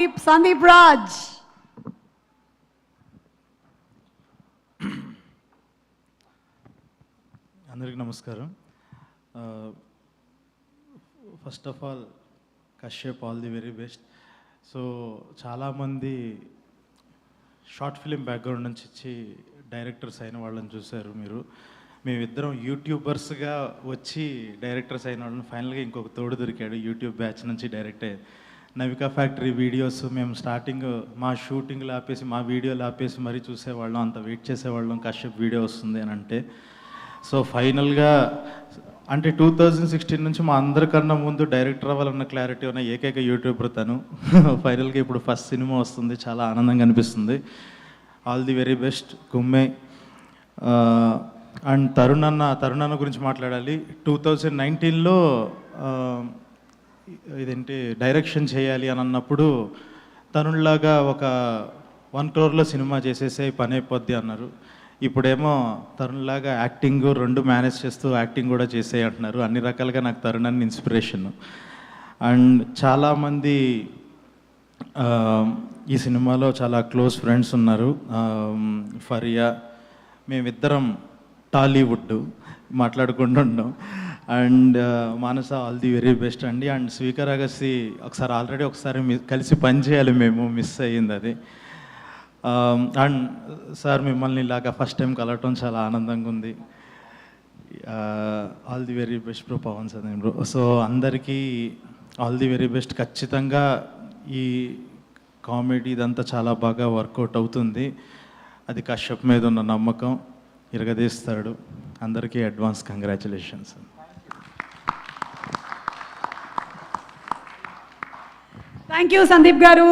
Sandeep Raj. అందరికీ నమస్కారం. First of all Kashyap all the very best. So చాలామంది short film background నుంచి ఇచ్చి డైరెక్టర్స్ అయిన వాళ్ళని చూశారు మీరు. మేమిద్దరం యూట్యూబర్స్గా వచ్చి డైరెక్టర్స్ అయిన వాళ్ళని ఫైనల్గా ఇంకొక తోడు దొరికాడు యూట్యూబ్ బ్యాచ్ నుంచి డైరెక్ట్ అయ్యారు. నవికా ఫ్యాక్టరీ వీడియోస్ మేము స్టార్టింగ్ మా షూటింగ్లు ఆపేసి మా వీడియోలు ఆపేసి మరీ చూసేవాళ్ళం, అంత వెయిట్ చేసేవాళ్ళం కశ్యప్ వీడియో వస్తుంది అని అంటే. సో ఫైనల్గా అంటే 2016 నుంచి మా అందరికన్నా ముందు డైరెక్టర్ అవ్వాలన్న క్లారిటీ ఉన్న ఏకైక యూట్యూబర్ తను. ఫైనల్గా ఇప్పుడు ఫస్ట్ సినిమా వస్తుంది, చాలా ఆనందంగా అనిపిస్తుంది. ఆల్ ది వెరీ బెస్ట్ కుమ్మే. అండ్ తరుణ్ అన్న గురించి మాట్లాడాలి. 2019లో ఇదేంటి డైరెక్షన్ చేయాలి అని అన్నప్పుడు తరుణ్లాగా ఒక 1 crore సినిమా చేసేసే పని అయిపోద్ది అన్నారు. ఇప్పుడేమో తరుణ్లాగా యాక్టింగ్ 2 మేనేజ్ చేస్తూ యాక్టింగ్ కూడా చేసే అంటున్నారు. అన్ని రకాలుగా నాకు తరుణ్ అన్న ఇన్స్పిరేషన్. అండ్ చాలామంది ఈ సినిమాలో చాలా క్లోజ్ ఫ్రెండ్స్ ఉన్నారు. ఫరియా, మేమిద్దరం టాలీవుడ్ మాట్లాడుకుంటున్నాం. And Manasa all the very best అండి. అండ్ స్వీకర్ అగసి ఒకసారి కలిసి పని చేయాలి, మేము మిస్ అయ్యింది అది. అండ్ సార్ మిమ్మల్ని ఇలాగా ఫస్ట్ టైం కలవటం చాలా ఆనందంగా ఉంది. All the very best bro Pawan Sadan bro. So అందరికీ ఆల్ ది వెరీ బెస్ట్. ఖచ్చితంగా ఈ కామెడీ ఇదంతా చాలా బాగా వర్కౌట్ అవుతుంది. అది కశ్యప్ మీద ఉన్న నమ్మకం ఇరగదీస్తాడు. అందరికీ advance congratulations. Thank you, Sandeep Garu.